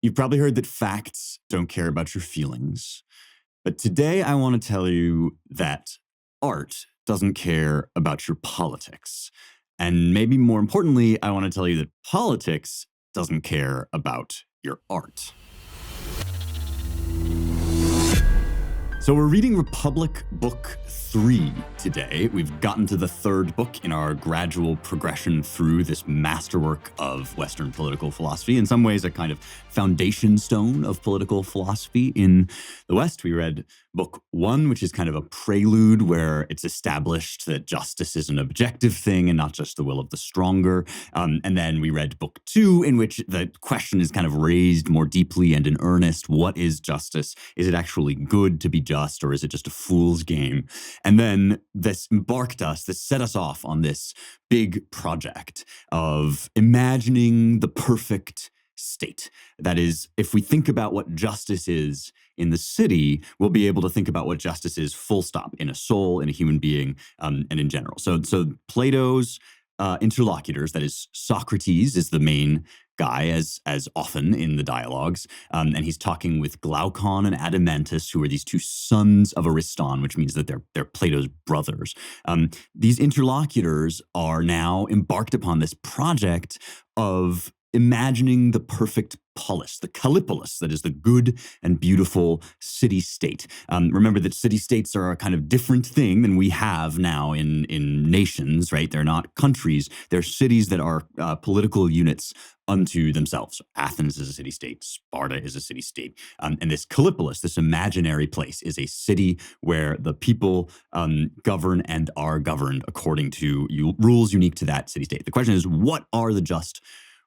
You've probably heard that facts don't care about your feelings. But today I want to tell you that art doesn't care about your politics. And maybe more importantly, I want to tell you that politics doesn't care about your art. So we're reading Republic Book 3 today. We've gotten to the third book in our gradual progression through this masterwork of Western political philosophy. In some ways, a kind of foundation stone of political philosophy in the West. We read book 1, which is kind of a prelude where it's established that justice is an objective thing and not just the will of the stronger. And then we read book 2, in which the question is kind of raised more deeply and in earnest. What is justice? Is it actually good to be just, or is it just a fool's game? And then this set us off on this big project of imagining the perfect state. That is, if we think about what justice is in the city, we'll be able to think about what justice is full stop in a soul, in a human being, and in general. So Plato's interlocutors, that is, Socrates is the main guy, as often in the dialogues, and he's talking with Glaucon and Adeimantus, who are these two sons of Ariston, which means that they're Plato's brothers. These interlocutors are now embarked upon this project of imagining the perfect polis, the Kallipolis, that is the good and beautiful city-state. Remember that city-states are a kind of different thing than we have now in nations, right? They're not countries. They're cities that are political units unto themselves. Athens is a city-state. Sparta is a city-state. And this Kallipolis, this imaginary place, is a city where the people govern and are governed according to rules unique to that city-state. The question is, what are the just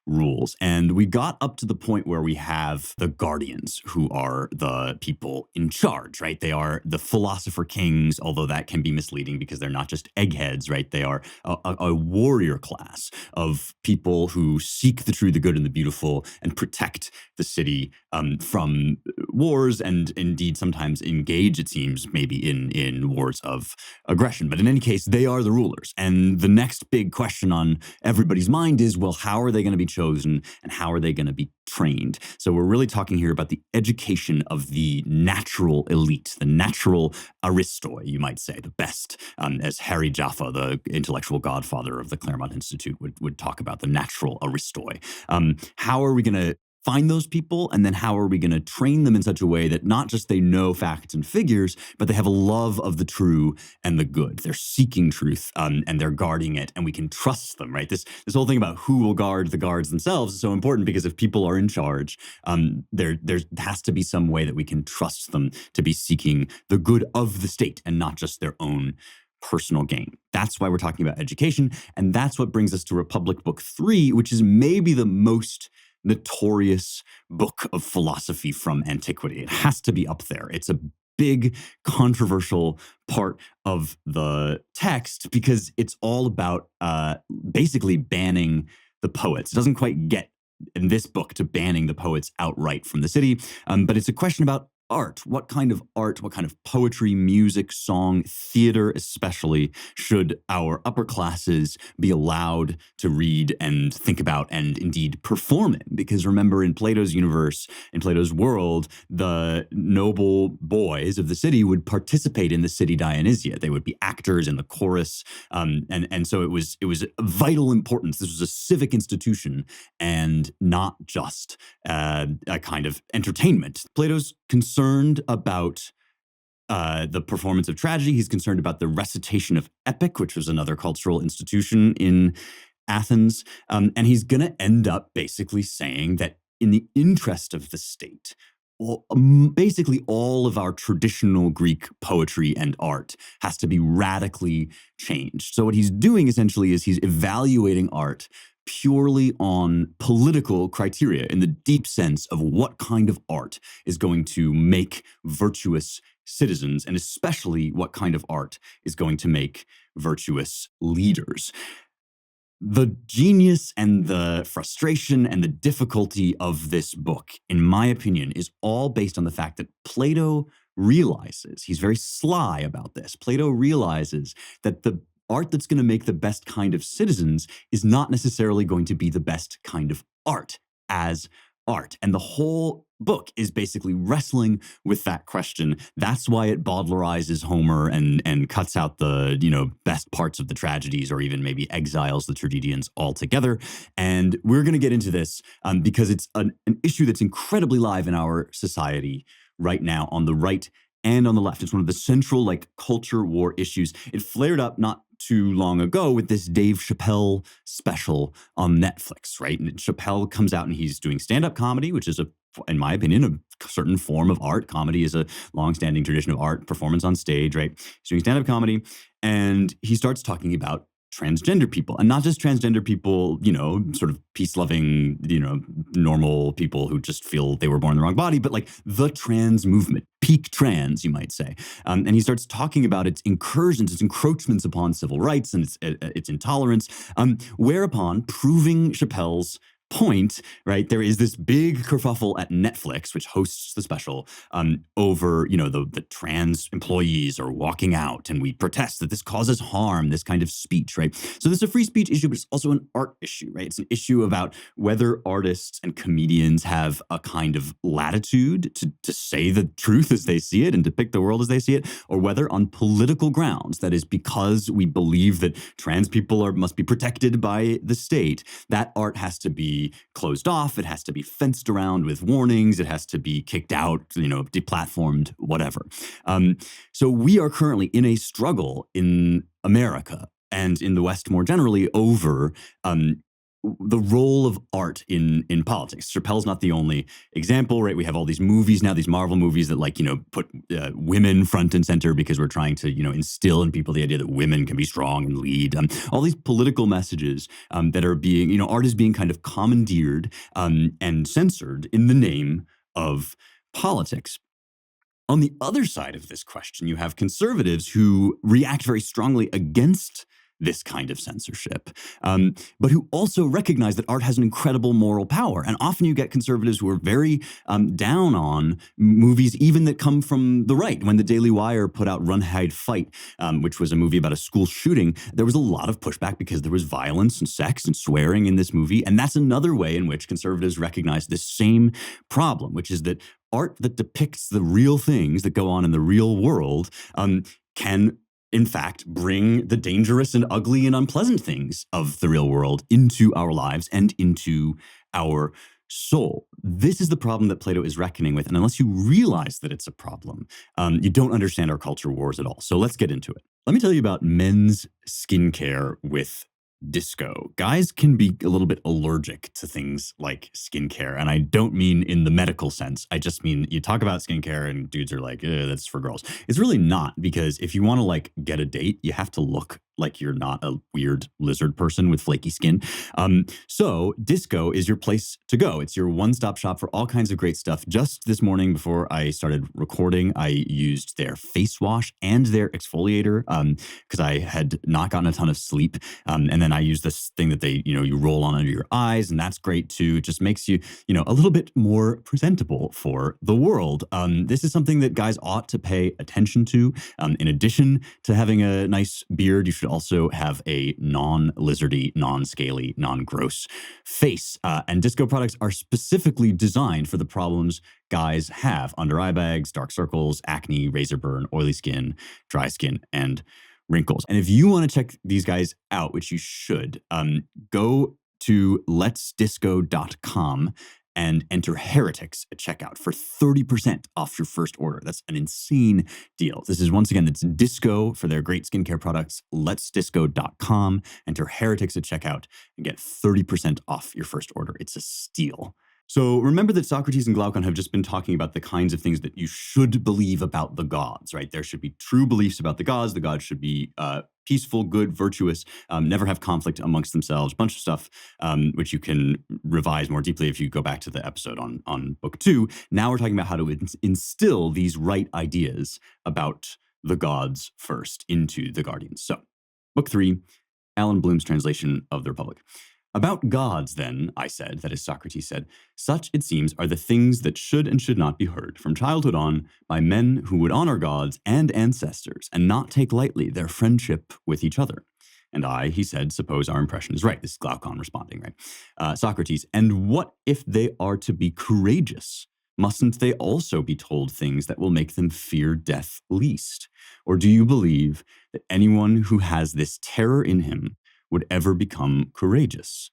rules? And we got up to the point where we have the guardians, who are the people in charge, right? They are the philosopher kings, although that can be misleading because they're not just eggheads, right? They are a warrior class of people who seek the true, the good, and the beautiful and protect the city from wars, and indeed sometimes engage, it seems, maybe in wars of aggression. But in any case, they are the rulers. And the next big question on everybody's mind is, well, how are they going to be chosen and how are they going to be trained? So we're really talking here about the education of the natural elite, the natural aristoi, you might say, the best, as Harry Jaffa, the intellectual godfather of the Claremont Institute, would talk about the natural aristoi. How are we going to find those people, and then how are we going to train them in such a way that not just they know facts and figures, but they have a love of the true and the good. They're seeking truth, and they're guarding it, and we can trust them, right? This whole thing about who will guard the guards themselves is so important, because if people are in charge, there has to be some way that we can trust them to be seeking the good of the state and not just their own personal gain. That's why we're talking about education, and that's what brings us to Republic Book 3, which is maybe the most notorious book of philosophy from antiquity. It has to be up there. It's a big, controversial part of the text because it's all about basically banning the poets. It doesn't quite get in this book to banning the poets outright from the city, but it's a question about art. What kind of art, what kind of poetry, music, song, theater especially, should our upper classes be allowed to read and think about and indeed perform in? Because remember, in Plato's universe, in Plato's world, the noble boys of the city would participate in the city Dionysia. They would be actors in the chorus. And so it was of vital importance. This was a civic institution and not just a kind of entertainment. Plato's concerned about the performance of tragedy. He's concerned about the recitation of epic, which was another cultural institution in Athens. And he's going to end up basically saying that in the interest of the state, basically all of our traditional Greek poetry and art has to be radically changed. So what he's doing essentially is he's evaluating art purely on political criteria, in the deep sense of what kind of art is going to make virtuous citizens, and especially what kind of art is going to make virtuous leaders. The genius and the frustration and the difficulty of this book, in my opinion, is all based on the fact that Plato realizes, he's very sly about this, Plato realizes that the art that's going to make the best kind of citizens is not necessarily going to be the best kind of art as art. And the whole book is basically wrestling with that question. That's why it Bowdlerizes Homer and cuts out the, best parts of the tragedies, or even maybe exiles the tragedians altogether. And we're going to get into this because it's an issue that's incredibly live in our society right now, on the right and on the left. It's one of the central culture war issues. It flared up not too long ago with this Dave Chappelle special on Netflix, right? And Chappelle comes out and he's doing stand-up comedy, which is, in my opinion, a certain form of art. Comedy is a long-standing tradition of art, performance on stage, right? He's doing stand-up comedy, and he starts talking about transgender people, and not just transgender people, sort of peace-loving, normal people who just feel they were born in the wrong body, but the trans movement, peak trans, you might say. And he starts talking about its incursions, its encroachments upon civil rights, and its intolerance, whereupon proving Chappelle's point, right, there is this big kerfuffle at Netflix, which hosts the special, over, the trans employees are walking out, and we protest that this causes harm, this kind of speech, right? So this is a free speech issue, but it's also an art issue, right? It's an issue about whether artists and comedians have a kind of latitude to say the truth as they see it and depict the world as they see it, or whether on political grounds, that is because we believe that trans people must be protected by the state, that art has to be closed off, it has to be fenced around with warnings, it has to be kicked out, deplatformed, whatever. So we are currently in a struggle in America and in the West more generally over the role of art in politics. Chappelle's not the only example, right? We have all these movies now, these Marvel movies that put women front and center because we're trying to, instill in people the idea that women can be strong and lead. All these political messages that are being, art is being kind of commandeered and censored in the name of politics. On the other side of this question, you have conservatives who react very strongly against this kind of censorship, but who also recognize that art has an incredible moral power. And often you get conservatives who are very down on movies even that come from the right. When the Daily Wire put out Run, Hide, Fight, which was a movie about a school shooting, there was a lot of pushback because there was violence and sex and swearing in this movie. And that's another way in which conservatives recognize this same problem, which is that art that depicts the real things that go on in the real world can in fact, bring the dangerous and ugly and unpleasant things of the real world into our lives and into our soul. This is the problem that Plato is reckoning with. And unless you realize that it's a problem, you don't understand our culture wars at all. So let's get into it. Let me tell you about men's skincare with disco. Guys can be a little bit allergic to things like skincare. And I don't mean in the medical sense. I just mean you talk about skincare and dudes are like, that's for girls. It's really not, because if you want to get a date, you have to look like you're not a weird lizard person with flaky skin. So Disco is your place to go. It's your one-stop shop for all kinds of great stuff. Just this morning before I started recording, I used their face wash and their exfoliator because I had not gotten a ton of sleep. And then I use this thing that they, you roll on under your eyes, and that's great too. It just makes you, a little bit more presentable for the world. This is something that guys ought to pay attention to. In addition to having a nice beard, you should also have a non-lizardy, non-scaly, non-gross face. And Disco products are specifically designed for the problems guys have: under eye bags, dark circles, acne, razor burn, oily skin, dry skin, and wrinkles. And if you want to check these guys out, which you should, go to letsdisco.com and enter Heretics at checkout for 30% off your first order. That's an insane deal. This is, once again, that's Disco for their great skincare products. Letsdisco.com, enter Heretics at checkout and get 30% off your first order. It's a steal. So remember that Socrates and Glaucon have just been talking about the kinds of things that you should believe about the gods, right? There should be true beliefs about the gods. The gods should be peaceful, good, virtuous, never have conflict amongst themselves, a bunch of stuff which you can revise more deeply if you go back to the episode on book 2. Now we're talking about how to instill these right ideas about the gods first into the guardians. So book 3, Alan Bloom's translation of the Republic. About gods, then, I said, that is, Socrates said, such, it seems, are the things that should and should not be heard from childhood on by men who would honor gods and ancestors and not take lightly their friendship with each other. And I, he said, suppose our impression is right. This is Glaucon responding, right? Socrates, and what if they are to be courageous? Mustn't they also be told things that will make them fear death least? Or do you believe that anyone who has this terror in him would ever become courageous?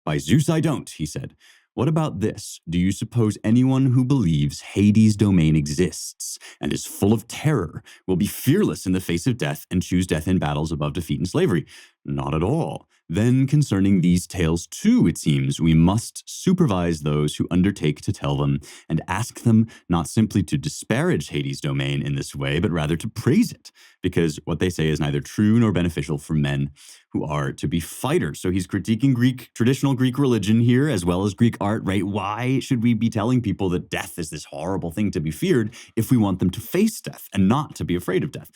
By Zeus, I don't, he said. What about this? Do you suppose anyone who believes Hades' domain exists and is full of terror will be fearless in the face of death and choose death in battles above defeat and slavery? Not at all. Then concerning these tales too, it seems, we must supervise those who undertake to tell them and ask them not simply to disparage Hades' domain in this way, but rather to praise it, because what they say is neither true nor beneficial for men who are to be fighters. So he's critiquing traditional Greek religion here, as well as Greek art, right? Why should we be telling people that death is this horrible thing to be feared if we want them to face death and not to be afraid of death?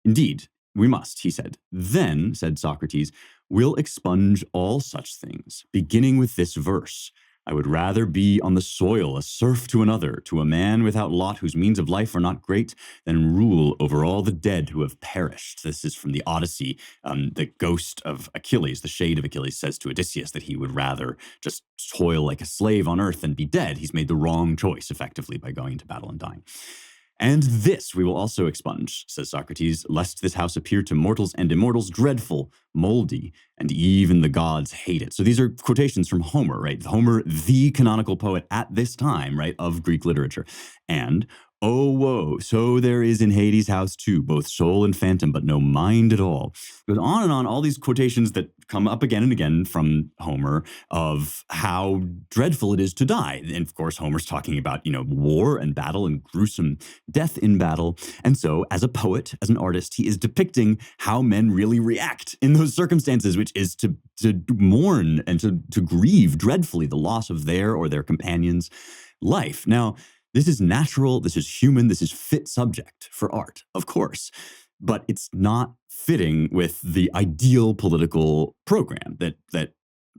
Indeed, we must, he said. Then, said Socrates, we'll expunge all such things, beginning with this verse. I would rather be on the soil, a serf to another, to a man without lot whose means of life are not great, than rule over all the dead who have perished. This is from the Odyssey. The ghost of Achilles, the shade of Achilles, says to Odysseus that he would rather just toil like a slave on earth than be dead. He's made the wrong choice, effectively, by going into battle and dying. And this we will also expunge, says Socrates, lest this house appear to mortals and immortals dreadful, moldy, and even the gods hate it. So these are quotations from Homer, right? Homer, the canonical poet at this time, right, of Greek literature. And, oh, woe, so there is in Hades' house too, both soul and phantom, but no mind at all. It goes on and on, all these quotations that come up again and again from Homer of how dreadful it is to die. And of course, Homer's talking about, war and battle and gruesome death in battle. And so as a poet, as an artist, he is depicting how men really react in those circumstances, which is to mourn and to grieve dreadfully the loss of their or their companion's life. Now, this is natural, this is human, this is fit subject for art, of course, but it's not fitting with the ideal political program that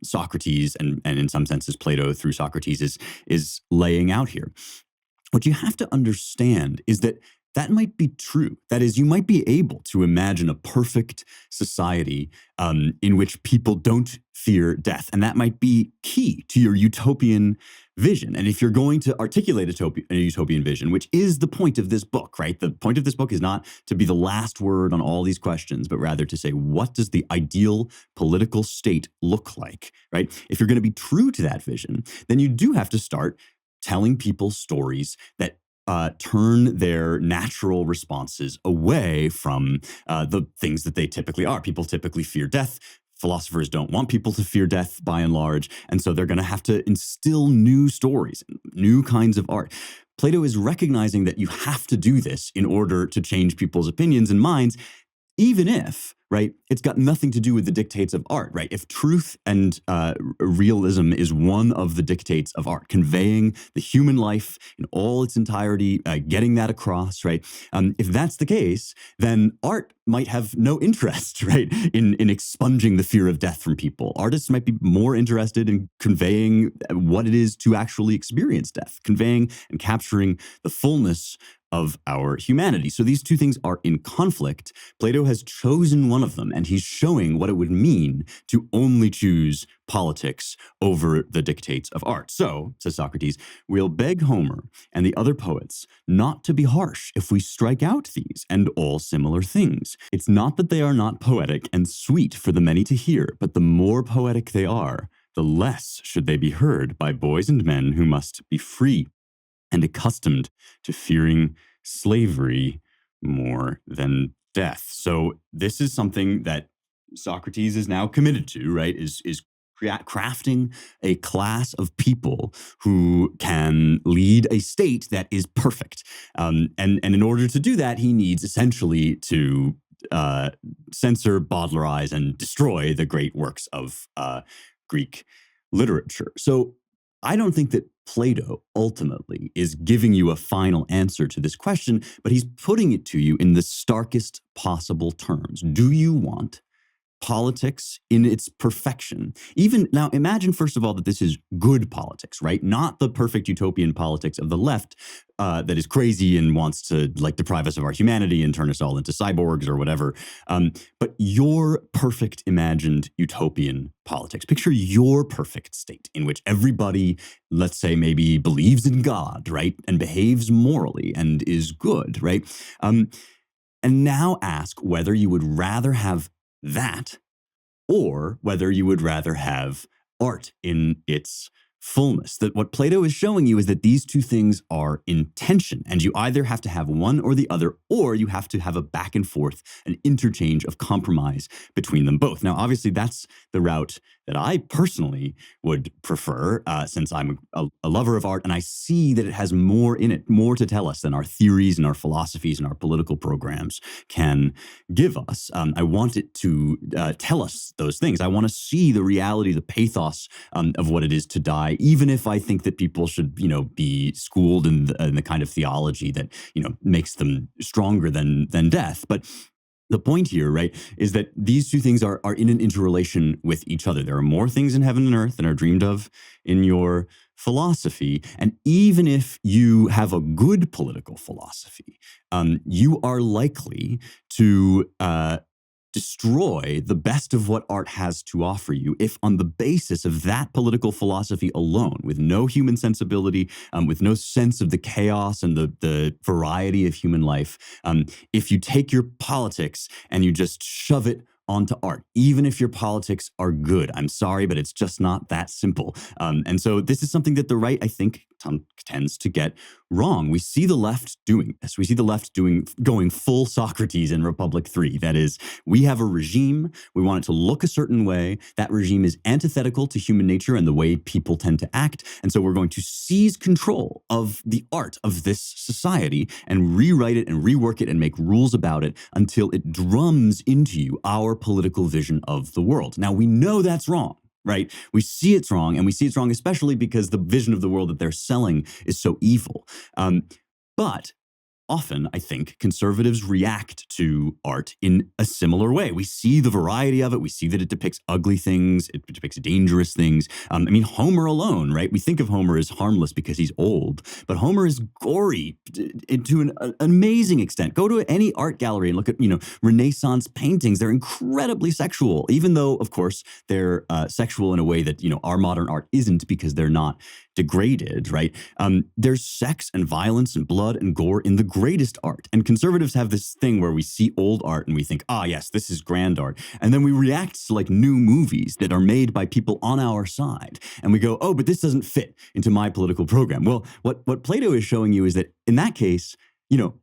Socrates and in some senses Plato through Socrates is laying out here. What you have to understand is that might be true. That is, you might be able to imagine a perfect society in which people don't fear death, and that might be key to your utopian vision. And if you're going to articulate a utopian vision, which is the point of this book, right? The point of this book is not to be the last word on all these questions, but rather to say, what does the ideal political state look like, right? If you're going to be true to that vision, then you do have to start telling people stories that turn their natural responses away from the things that they typically are. People typically fear death. Philosophers don't want people to fear death by and large, and so they're going to have to instill new stories, new kinds of art. Plato is recognizing that you have to do this in order to change people's opinions and minds, even if, right, it's got nothing to do with the dictates of art, right? If truth and realism is one of the dictates of art, conveying the human life in all its entirety, getting that across, right? If that's the case, then art might have no interest, right, in expunging the fear of death from people. Artists might be more interested in conveying what it is to actually experience death, conveying and capturing the fullness of our humanity. So these two things are in conflict. Plato has chosen one of them, and he's showing what it would mean to only choose politics over the dictates of art. So, says Socrates, we'll beg Homer and the other poets not to be harsh if we strike out these and all similar things. It's not that they are not poetic and sweet for the many to hear, but the more poetic they are, the less should they be heard by boys and men who must be free and accustomed to fearing slavery more than death. So this is something that Socrates is now committed to, right? Is crafting a class of people who can lead a state that is perfect. And in order to do that, he needs essentially to censor, bawdlerize, and destroy the great works of Greek literature. So I don't think that Plato ultimately is giving you a final answer to this question, but he's putting it to you in the starkest possible terms. Do you want politics in its perfection. Even now, imagine first of all that this is good politics, right? Not the perfect utopian politics of the left that is crazy and wants to like deprive us of our humanity and turn us all into cyborgs or whatever. But your perfect imagined utopian politics. Picture your perfect state in which everybody, let's say, maybe believes in God, right, and behaves morally and is good, right? And now ask whether you would rather have that or whether you would rather have art in its fullness. That what Plato is showing you is that these two things are in tension, and you either have to have one or the other, or you have to have a back and forth, an interchange of compromise between them both. Now, obviously, that's the route that I personally would prefer, since I'm a lover of art, and I see that it has more in it, more to tell us than our theories and our philosophies and our political programs can give us. I want it to tell us those things. I want to see the reality, the pathos of what it is to die, even if I think that people should, be schooled in the kind of theology that, makes them stronger than death. But the point here, right, is that these two things are in an interrelation with each other. There are more things in heaven and earth than are dreamed of in your philosophy. And even if you have a good political philosophy, you are likely to destroy the best of what art has to offer you if on the basis of that political philosophy alone, with no human sensibility, with no sense of the chaos and the variety of human life, if you take your politics and you just shove it onto art, even if your politics are good. I'm sorry, but it's just not that simple. And so this is something that the right, I think, tends to get wrong. We see the left doing this. We see the left going full Socrates in Republic 3. That is, we have a regime. We want it to look a certain way. That regime is antithetical to human nature and the way people tend to act. And so we're going to seize control of the art of this society and rewrite it and rework it and make rules about it until it drums into you our political vision of the world. Now, we know that's wrong. Right? We see it's wrong, and we see it's wrong especially because the vision of the world that they're selling is so evil. But often, I think, conservatives react to art in a similar way. We see the variety of it. We see that it depicts ugly things. It depicts dangerous things. Homer alone, right? We think of Homer as harmless because he's old, but Homer is gory to an amazing extent. Go to any art gallery and look at, Renaissance paintings. They're incredibly sexual, even though, of course, they're sexual in a way that, our modern art isn't because they're not degraded, right? There's sex and violence and blood and gore in the greatest art. And conservatives have this thing where we see old art and we think, yes, this is grand art. And then we react to like new movies that are made by people on our side. And we go, but this doesn't fit into my political program. Well, what Plato is showing you is that in that case,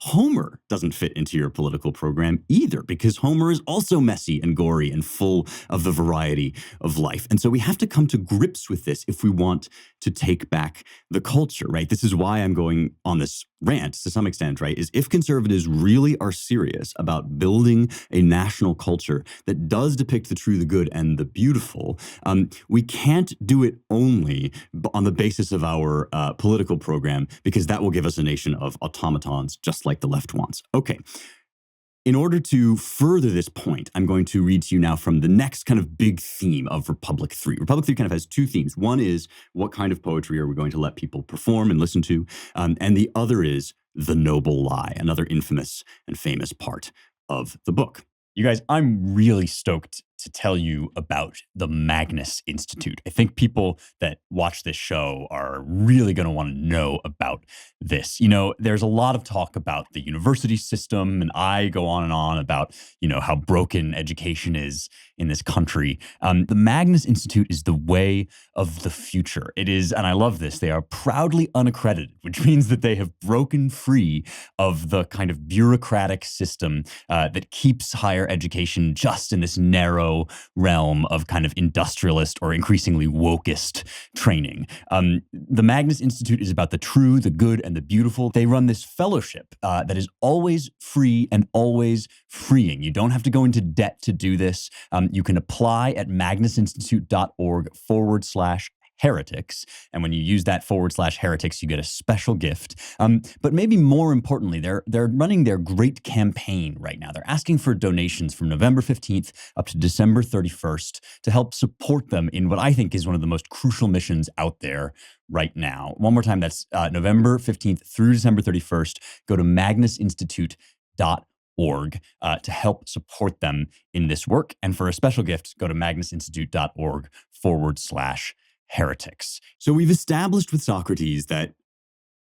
Homer doesn't fit into your political program either, because Homer is also messy and gory and full of the variety of life. And so we have to come to grips with this if we want to take back the culture, right? This is why I'm going on this rant to some extent, right? Is if conservatives really are serious about building a national culture that does depict the true, the good, and the beautiful, we can't do it only on the basis of our political program, because that will give us a nation of automatons, just like the left wants. Okay. In order to further this point, I'm going to read to you now from the next kind of big theme of Republic 3. Republic 3 kind of has two themes. One is, what kind of poetry are we going to let people perform and listen to? And the other is the noble lie, another infamous and famous part of the book. You guys, I'm really stoked to tell you about the Magnus Institute. I think people that watch this show are really going to want to know about this. There's a lot of talk about the university system, and I go on and on about, how broken education is in this country. The Magnus Institute is the way of the future. It is, and I love this, they are proudly unaccredited, which means that they have broken free of the kind of bureaucratic system that keeps higher education just in this narrow realm of kind of industrialist or increasingly wokest training. The Magnus Institute is about the true, the good, and the beautiful. They run this fellowship that is always free and always freeing. You don't have to go into debt to do this. You can apply at magnusinstitute.org/ heretics. And when you use that /heretics, you get a special gift. But maybe more importantly, they're running their great campaign right now. They're asking for donations from November 15th up to December 31st to help support them in what I think is one of the most crucial missions out there right now. One more time, that's November 15th through December 31st. Go to magnusinstitute.org to help support them in this work. And for a special gift, go to magnusinstitute.org/heretics. So we've established with Socrates that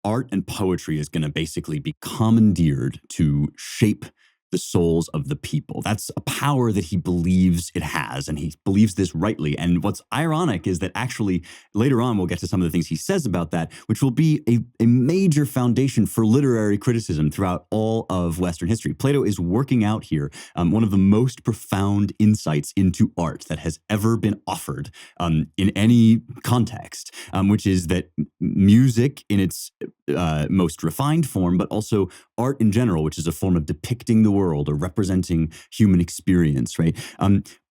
art and poetry is going to basically be commandeered to shape the souls of the people. That's a power that he believes it has, and he believes this rightly. And what's ironic is that actually later on we'll get to some of the things he says about that, which will be a major foundation for literary criticism throughout all of Western history. Plato is working out here one of the most profound insights into art that has ever been offered in any context, which is that music in its most refined form, but also art in general, which is a form of depicting the world or representing human experience, right?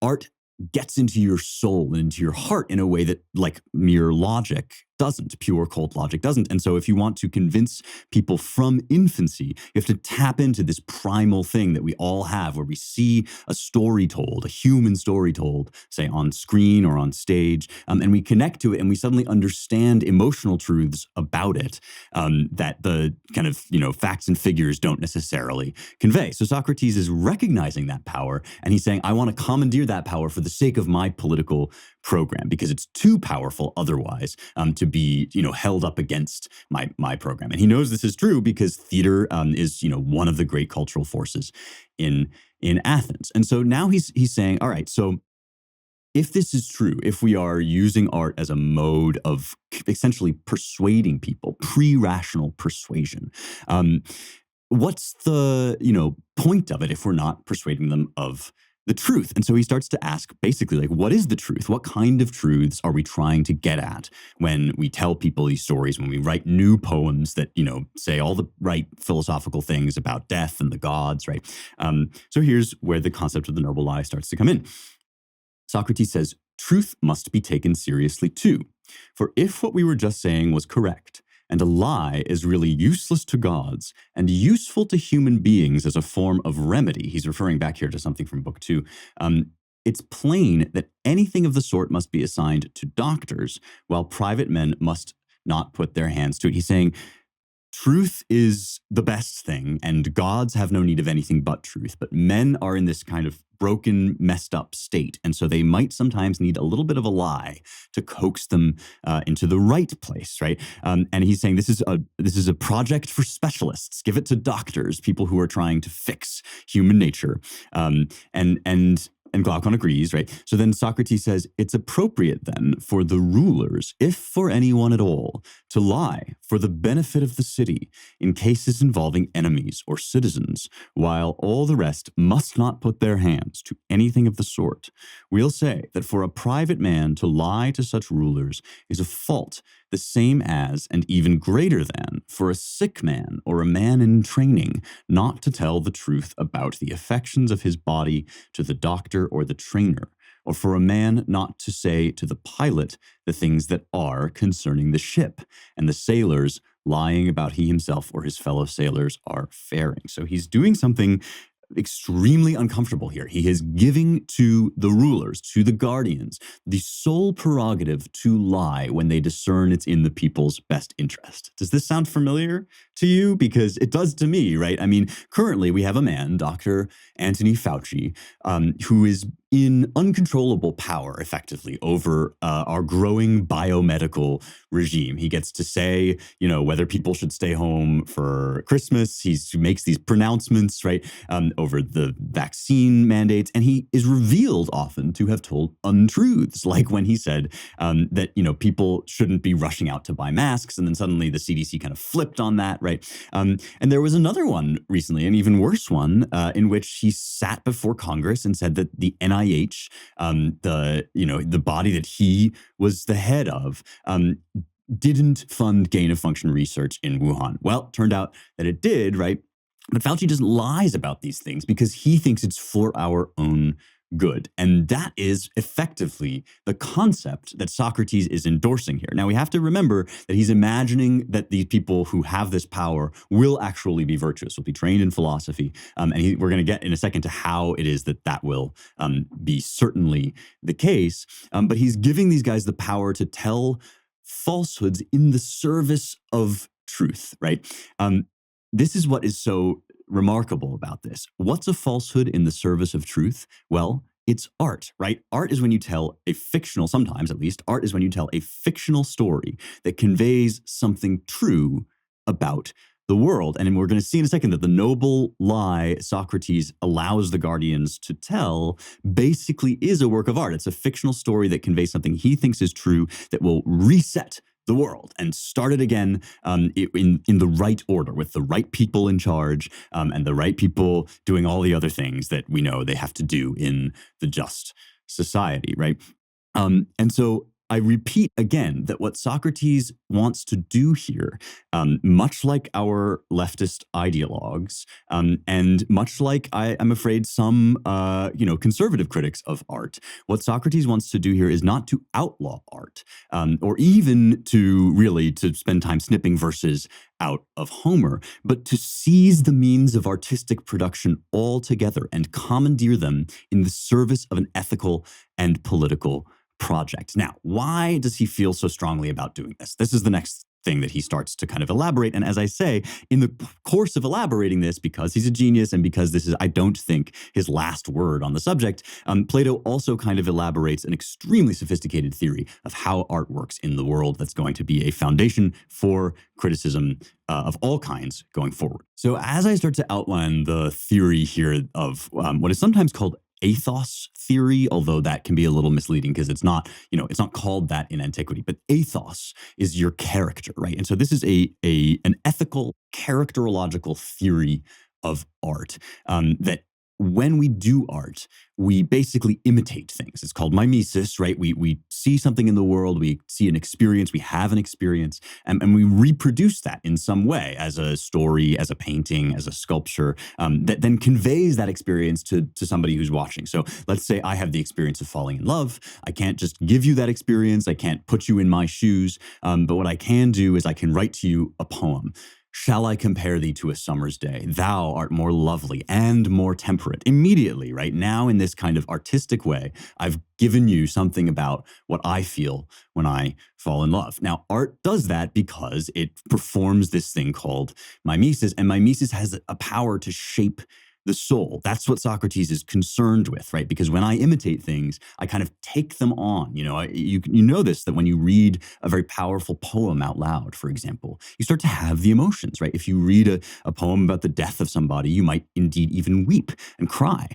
Art gets into your soul and into your heart in a way that like mere logic doesn't, pure cold logic doesn't. And so if you want to convince people from infancy, you have to tap into this primal thing that we all have, where we see a story told, a human story told, say on screen or on stage, and we connect to it and we suddenly understand emotional truths about it that the kind of, facts and figures don't necessarily convey. So Socrates is recognizing that power, and he's saying, I want to commandeer that power for the sake of my political program, because it's too powerful otherwise to be held up against my program. And he knows this is true because theater is one of the great cultural forces in Athens. And so now he's saying, all right, so if this is true, if we are using art as a mode of essentially persuading people, pre-rational persuasion, what's the point of it if we're not persuading them of the truth? And so he starts to ask basically, like, what is the truth? What kind of truths are we trying to get at when we tell people these stories, when we write new poems that, say all the right philosophical things about death and the gods, right? So here's where the concept of the noble lie starts to come in. Socrates says, truth must be taken seriously too. For if what we were just saying was correct, and a lie is really useless to gods and useful to human beings as a form of remedy, he's referring back here to something from Book 2, it's plain that anything of the sort must be assigned to doctors, while private men must not put their hands to it. He's saying, truth is the best thing, and gods have no need of anything but truth. But men are in this kind of broken, messed up state. And so they might sometimes need a little bit of a lie to coax them into the right place, right? And he's saying this is a project for specialists. Give it to doctors, people who are trying to fix human nature. And Glaucon agrees, right? So then Socrates says, it's appropriate then for the rulers, if for anyone at all, to lie for the benefit of the city in cases involving enemies or citizens, while all the rest must not put their hands to anything of the sort. We'll say that for a private man to lie to such rulers is a fault the same as, and even greater than, for a sick man or a man in training not to tell the truth about the affections of his body to the doctor or the trainer, or for a man not to say to the pilot the things that are concerning the ship, and the sailors lying about he himself or his fellow sailors are faring. So he's doing something extremely uncomfortable here. He is giving to the rulers, to the guardians, the sole prerogative to lie when they discern it's in the people's best interest. Does this sound familiar to you? Because it does to me, right? I mean, currently we have a man, Dr. Anthony Fauci, who is in uncontrollable power, effectively, over our growing biomedical regime. He gets to say, whether people should stay home for Christmas. He makes these pronouncements, right, over the vaccine mandates. And he is revealed often to have told untruths, like when he said that, people shouldn't be rushing out to buy masks. And then suddenly the CDC kind of flipped on that, right? And there was another one recently, an even worse one, in which he sat before Congress and said that the NIH, the body that he was the head of, didn't fund gain-of-function research in Wuhan. Well, turned out that it did, right? But Fauci just lies about these things because he thinks it's for our own good. And that is effectively the concept that Socrates is endorsing here. Now, we have to remember that he's imagining that these people who have this power will actually be virtuous, will be trained in philosophy. We're going to get in a second to how it is that will be certainly the case. But he's giving these guys the power to tell falsehoods in the service of truth, right? This is what is so remarkable about this. What's a falsehood in the service of truth? Well, it's art, right? Art is when you tell a fictional, sometimes at least, art is when you tell a fictional story that conveys something true about the world. And we're going to see in a second that the noble lie Socrates allows the guardians to tell basically is a work of art. It's a fictional story that conveys something he thinks is true that will reset the world and start it again in the right order with the right people in charge and the right people doing all the other things that we know they have to do in the just society, right? And so I repeat again that what Socrates wants to do here, much like our leftist ideologues, and much like I'm afraid some conservative critics of art, what Socrates wants to do here is not to outlaw art, or even to spend time snipping verses out of Homer, but to seize the means of artistic production altogether and commandeer them in the service of an ethical and political project. Now, why does he feel so strongly about doing this? This is the next thing that he starts to kind of elaborate. And as I say, in the course of elaborating this, because he's a genius and because this is, I don't think, his last word on the subject, Plato also kind of elaborates an extremely sophisticated theory of how art works in the world that's going to be a foundation for criticism of all kinds going forward. So as I start to outline the theory here of what is sometimes called ethos theory, although that can be a little misleading because it's not called that in antiquity, but ethos is your character, right? And so this is an ethical, characterological theory of art that when we do art, we basically imitate things. It's called mimesis, right? We see something in the world, we see an experience, we have an experience, and we reproduce that in some way as a story, as a painting, as a sculpture, that then conveys that experience to somebody who's watching. So let's say I have the experience of falling in love. I can't just give you that experience. I can't put you in my shoes. But what I can do is I can write to you a poem. Shall I compare thee to a summer's day? Thou art more lovely and more temperate. Immediately, right now in this kind of artistic way, I've given you something about what I feel when I fall in love. Now, art does that because it performs this thing called mimesis, and mimesis has a power to shape the soul. That's what Socrates is concerned with, right? Because when I imitate things, I kind of take them on. You know this, that when you read a very powerful poem out loud, for example, you start to have the emotions, right? If you read a poem about the death of somebody, you might indeed even weep and cry.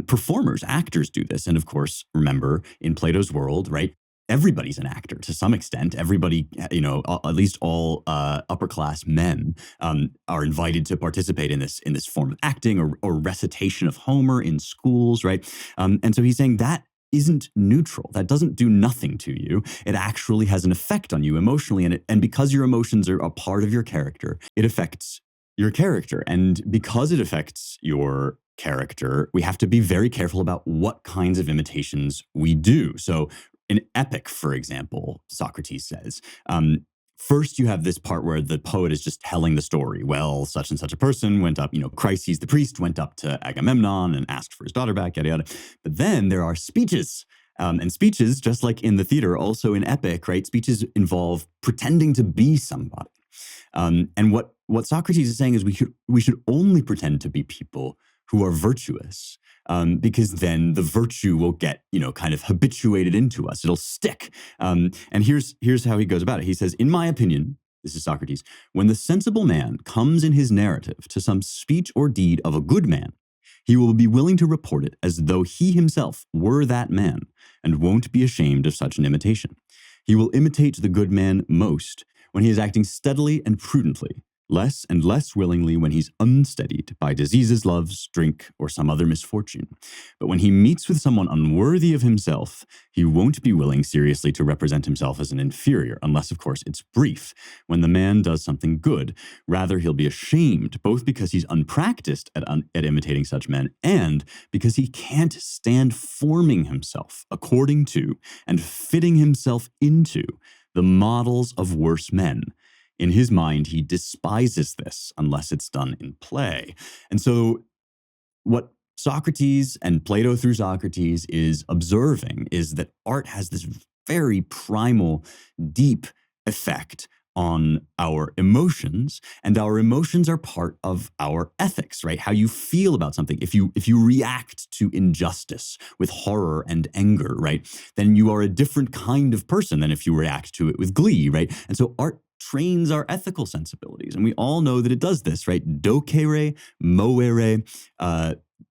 Performers, actors do this. And of course, remember, in Plato's world, right? Everybody's an actor to some extent. Everybody, at least all upper class men are invited to participate in this form of acting or recitation of Homer in schools, right? And so he's saying that isn't neutral. That doesn't do nothing to you. It actually has an effect on you emotionally, and because your emotions are a part of your character, it affects your character. And because it affects your character, we have to be very careful about what kinds of imitations we do. So an epic, for example, Socrates says, first you have this part where the poet is just telling the story. Well, such and such a person went up, Chryses the priest went up to Agamemnon and asked for his daughter back, yada, yada. But then there are speeches. And speeches, just like in the theater, also in epic, right? Speeches involve pretending to be somebody. And what Socrates is saying is we should only pretend to be people who are virtuous. Because then the virtue will get, kind of habituated into us. It'll stick. And here's how he goes about it. He says, in my opinion, this is Socrates, when the sensible man comes in his narrative to some speech or deed of a good man, he will be willing to report it as though he himself were that man, and won't be ashamed of such an imitation. He will imitate the good man most when he is acting steadily and prudently, less and less willingly when he's unsteadied by diseases, loves, drink, or some other misfortune. But when he meets with someone unworthy of himself, he won't be willing seriously to represent himself as an inferior, unless, of course, it's brief, when the man does something good. Rather, he'll be ashamed, both because he's unpracticed at imitating such men, and because he can't stand forming himself according to and fitting himself into the models of worse men. In his mind, he despises this unless it's done in play. And so what Socrates and Plato through Socrates is observing is that art has this very primal, deep effect on our emotions, and our emotions are part of our ethics, right? How you feel about something. If you react to injustice with horror and anger, right, then you are a different kind of person than if you react to it with glee, right? And so art trains our ethical sensibilities, and we all know that it does this, right? Docere, movere,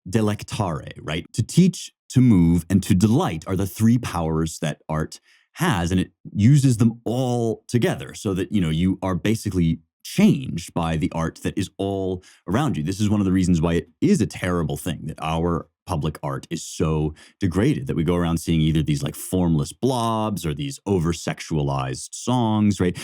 delectare, right? To teach, to move, and to delight are the three powers that art has, and it uses them all together so that, you are basically changed by the art that is all around you. This is one of the reasons why it is a terrible thing that our public art is so degraded, that we go around seeing either these like formless blobs or these over-sexualized songs, right?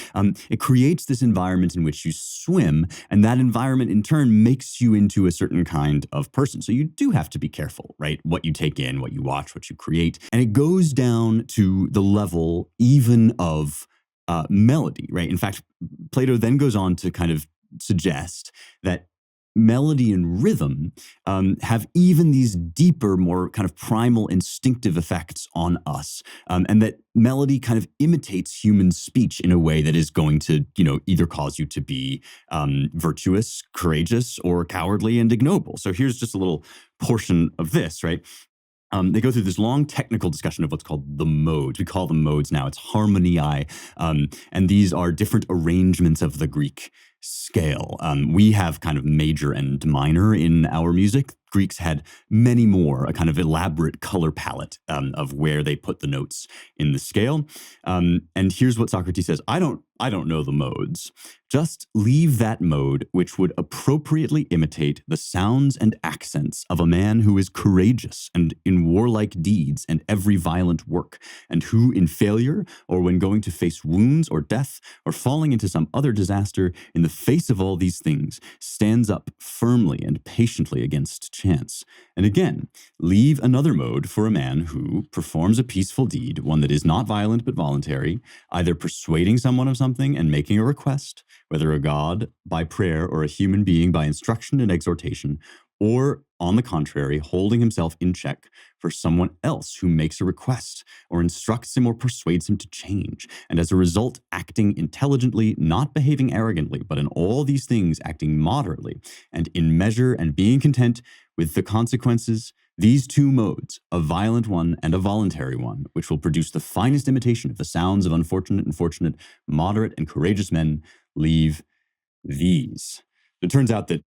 It creates this environment in which you swim, and that environment in turn makes you into a certain kind of person. So you do have to be careful, right? What you take in, what you watch, what you create. And it goes down to the level even of melody, right? In fact, Plato then goes on to kind of suggest that melody and rhythm have even these deeper, more kind of primal instinctive effects on us. And that melody kind of imitates human speech in a way that is going to, either cause you to be virtuous, courageous, or cowardly and ignoble. So here's just a little portion of this, right? They go through this long technical discussion of what's called the modes. We call them modes now. It's harmoniae. And these are different arrangements of the Greek scale. We have kind of major and minor in our music. Greeks had many more, a kind of elaborate color palette of where they put the notes in the scale. And here's what Socrates says: I don't know the modes. Just leave that mode which would appropriately imitate the sounds and accents of a man who is courageous and in warlike deeds and every violent work, and who in failure, or when going to face wounds or death, or falling into some other disaster, in the face of all these things, stands up firmly and patiently against chance. And again, leave another mode for a man who performs a peaceful deed, one that is not violent but voluntary, either persuading someone of something and making a request, whether a god by prayer or a human being by instruction and exhortation, or, on the contrary, holding himself in check for someone else who makes a request or instructs him or persuades him to change, and as a result, acting intelligently, not behaving arrogantly, but in all these things acting moderately and in measure, and being content with the consequences. These two modes, a violent one and a voluntary one, which will produce the finest imitation of the sounds of unfortunate and fortunate, moderate and courageous men, leave these. It turns out that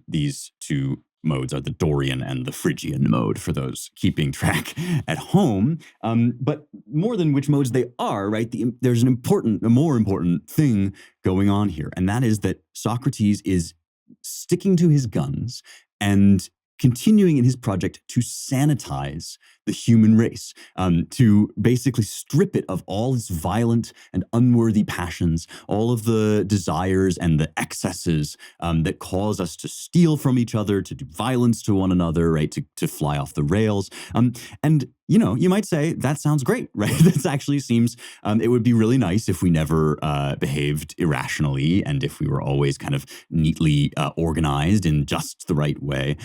these two modes are the Dorian and the Phrygian mode, for those keeping track at home. But more than which modes they are, right? There's a more important thing going on here, and that is that Socrates is sticking to his guns and continuing in his project to sanitize the human race, to basically strip it of all its violent and unworthy passions, all of the desires and the excesses that cause us to steal from each other, to do violence to one another, right? To fly off the rails. And you might say that sounds great, right? That actually seems, it would be really nice if we never behaved irrationally and if we were always kind of neatly organized in just the right way.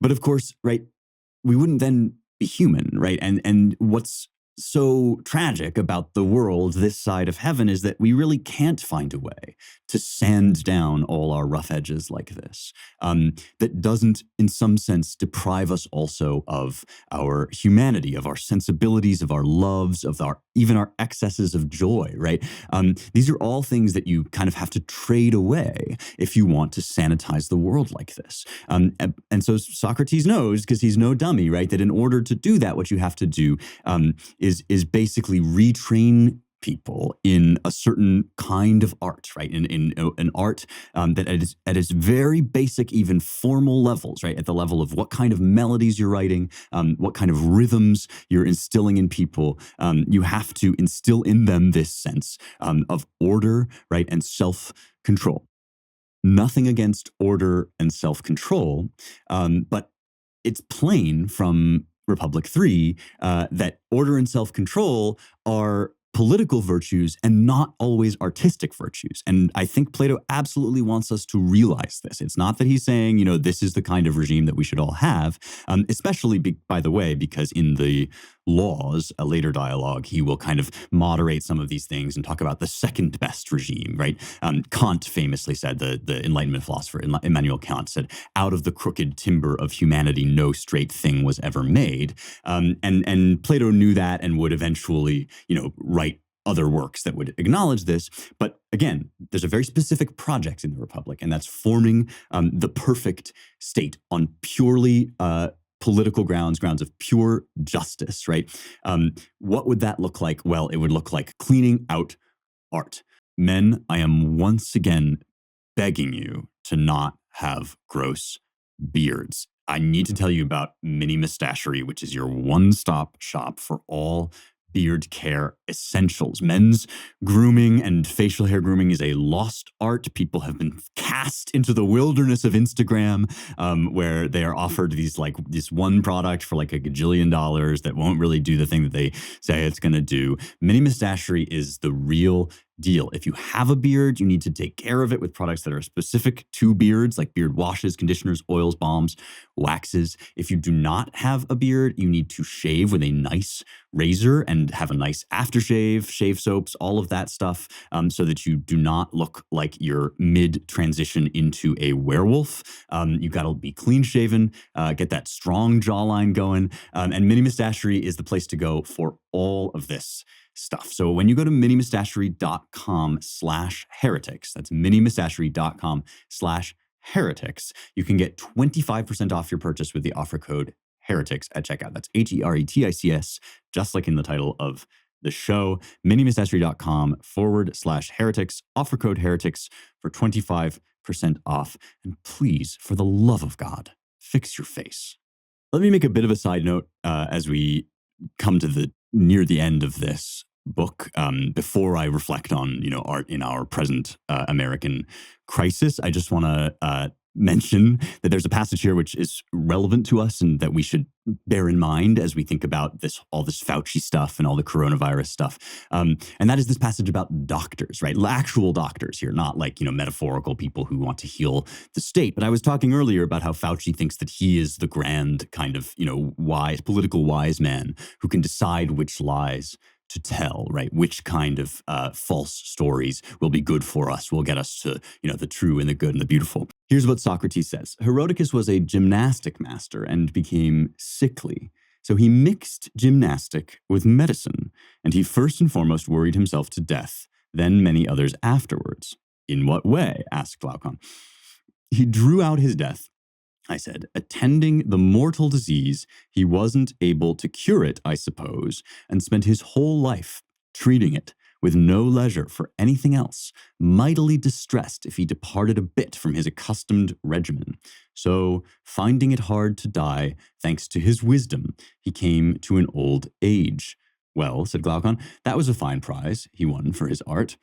But of course, right, we wouldn't then be human, right? And what's so tragic about the world this side of heaven is that we really can't find a way to sand down all our rough edges like this, that doesn't, in some sense, deprive us also of our humanity, of our sensibilities, of our loves, of even our excesses of joy, right? These are all things that you kind of have to trade away if you want to sanitize the world like this. And so Socrates knows, because he's no dummy, right, that in order to do that, what you have to do is basically retrain people in a certain kind of art, right? In an art that at its very basic, even formal levels, right? At the level of what kind of melodies you're writing, what kind of rhythms you're instilling in people, you have to instill in them this sense of order, right? And self-control. Nothing against order and self-control, but it's plain from Republic 3 that order and self-control are political virtues and not always artistic virtues. And I think Plato absolutely wants us to realize this. It's not that he's saying, this is the kind of regime that we should all have, especially, by the way, because in the Laws, a later dialogue, he will kind of moderate some of these things and talk about the second best regime, right? Kant famously said, the Enlightenment philosopher Immanuel Kant said, out of the crooked timber of humanity, no straight thing was ever made. And Plato knew that and would eventually, write other works that would acknowledge this. But again, there's a very specific project in the Republic, and that's forming the perfect state on purely political grounds of pure justice, right? What would that look like? Well, it would look like cleaning out art. Men, I am once again begging you to not have gross beards. I need to tell you about Mini Mustachery, which is your one-stop shop for all beard care essentials. Men's grooming and facial hair grooming is a lost art. People have been cast into the wilderness of Instagram, where they are offered this one product for like $1 gajillion that won't really do the thing that they say it's going to do. Mini Mustachery is the real deal. If you have a beard, you need to take care of it with products that are specific to beards, like beard washes, conditioners, oils, balms, waxes. If you do not have a beard, you need to shave with a nice razor and have a nice aftershave, shave soaps, all of that stuff, so that you do not look like you're mid-transition into a werewolf. You got to be clean-shaven, get that strong jawline going, and Mini Mustachery is the place to go for all of this stuff. So when you go to minimustachery.com/heretics, that's minimustachery.com/heretics, you can get 25% off your purchase with the offer code heretics at checkout. That's HERETICS, just like in the title of the show. minimustachery.com/heretics, offer code heretics for 25% off. And please, for the love of God, fix your face. Let me make a bit of a side note as we come to near the end of this book, before I reflect on, art in our present American crisis. I just want to mention that there's a passage here which is relevant to us and that we should bear in mind as we think about all this Fauci stuff and all the coronavirus stuff. And that is this passage about doctors, right? Actual doctors here, not like, metaphorical people who want to heal the state. But I was talking earlier about how Fauci thinks that he is the grand kind of, political wise man who can decide which lies to tell, right? Which kind of false stories will be good for us, will get us to, the true and the good and the beautiful. Here's what Socrates says. Herodicus was a gymnastic master and became sickly. So he mixed gymnastic with medicine, and he first and foremost worried himself to death, then many others afterwards. In what way? Asked Glaucon. He drew out his death, I said, attending the mortal disease. He wasn't able to cure it, I suppose, and spent his whole life treating it with no leisure for anything else, mightily distressed if he departed a bit from his accustomed regimen. So, finding it hard to die, thanks to his wisdom, he came to an old age. Well, said Glaucon, that was a fine prize he won for his art.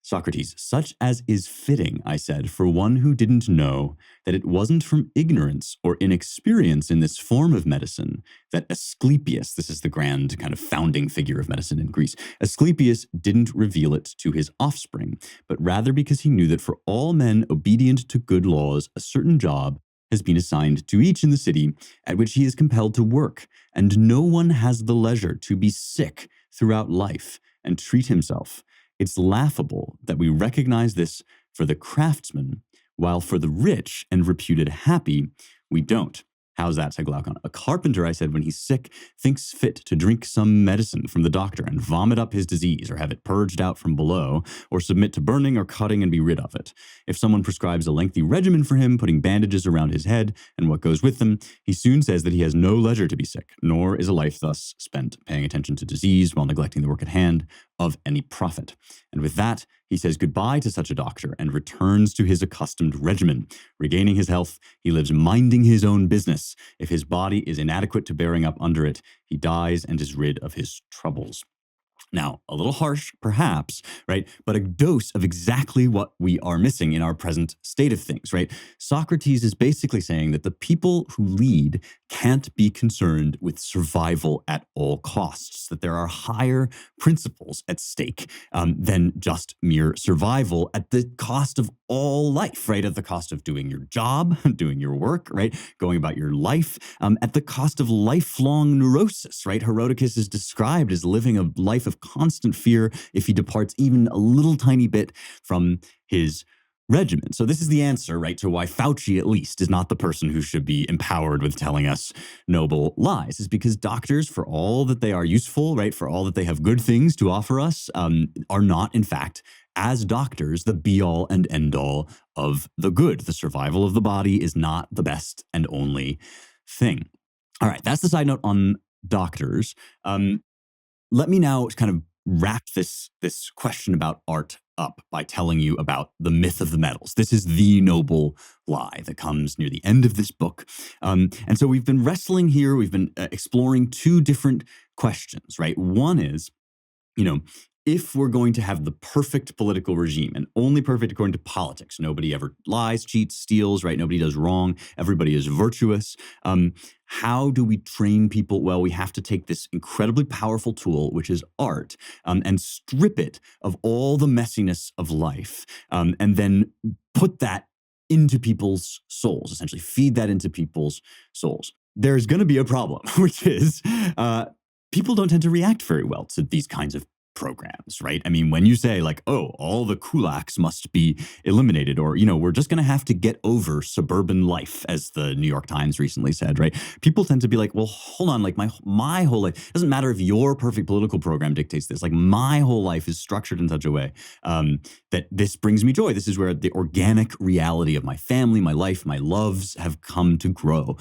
Socrates, such as is fitting, I said, for one who didn't know that it wasn't from ignorance or inexperience in this form of medicine that Asclepius, this is the grand kind of founding figure of medicine in Greece, Asclepius didn't reveal it to his offspring, but rather because he knew that for all men obedient to good laws, a certain job has been assigned to each in the city at which he is compelled to work, and no one has the leisure to be sick throughout life and treat himself. It's laughable that we recognize this for the craftsman, while for the rich and reputed happy, we don't. How's that, said Glaucon. A carpenter, I said, when he's sick, thinks fit to drink some medicine from the doctor and vomit up his disease or have it purged out from below or submit to burning or cutting and be rid of it. If someone prescribes a lengthy regimen for him, putting bandages around his head and what goes with them, he soon says that he has no leisure to be sick, nor is a life thus spent paying attention to disease while neglecting the work at hand. of any profit. And with that, he says goodbye to such a doctor and returns to his accustomed regimen. Regaining his health, he lives minding his own business. If his body is inadequate to bearing up under it, he dies and is rid of his troubles. Now, a little harsh, perhaps, right? But a dose of exactly what we are missing in our present state of things, right? Socrates is basically saying that the people who lead can't be concerned with survival at all costs, that there are higher principles at stake than just mere survival at the cost of all life, right? At the cost of doing your job, doing your work, right? Going about your life, at the cost of lifelong neurosis, right? Herodotus is described as living a life of constant fear if he departs even a little tiny bit from his regimen. So this is the answer, right, to why Fauci, at least, is not the person who should be empowered with telling us noble lies, is because doctors, for all that they are useful, right, for all that they have good things to offer us, are not, in fact, as doctors, the be-all and end-all of the good. The survival of the body is not the best and only thing. All right, that's the side note on doctors. Let me now kind of wrap this question about art up by telling you about the myth of the metals. This is the noble lie that comes near the end of this book. And so we've been wrestling here. We've been exploring two different questions, right? One is, if we're going to have the perfect political regime, and only perfect according to politics, nobody ever lies, cheats, steals, right? Nobody does wrong. Everybody is virtuous. How do we train people? Well, we have to take this incredibly powerful tool, which is art, and strip it of all the messiness of life, and then put that into people's souls, essentially feed that into people's souls. There's going to be a problem, which is people don't tend to react very well to these kinds of programs, right? I mean, when you say like, oh, all the kulaks must be eliminated, or, we're just going to have to get over suburban life, as the New York Times recently said, right? People tend to be like, well, hold on, like my whole life, it doesn't matter if your perfect political program dictates this, like my whole life is structured in such a way that this brings me joy. This is where the organic reality of my family, my life, my loves have come to grow.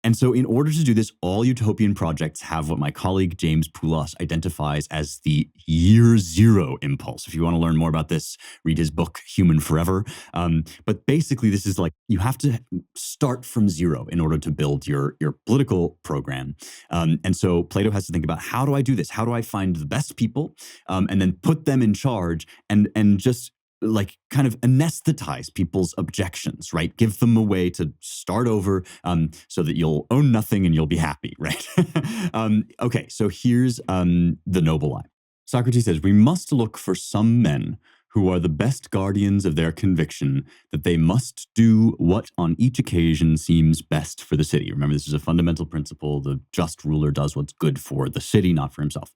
And so in order to do this, all utopian projects have what my colleague James Poulos identifies as the year zero impulse. If you want to learn more about this, read his book, Human Forever. But basically, this is like you have to start from zero in order to build your political program. And so Plato has to think about, how do I do this? How do I find the best people and then put them in charge and just like kind of anesthetize people's objections, right? Give them a way to start over so that you'll own nothing and you'll be happy, right? Okay, so here's the noble lie. Socrates says, we must look for some men who are the best guardians of their conviction that they must do what on each occasion seems best for the city. Remember, this is a fundamental principle. The just ruler does what's good for the city, not for himself.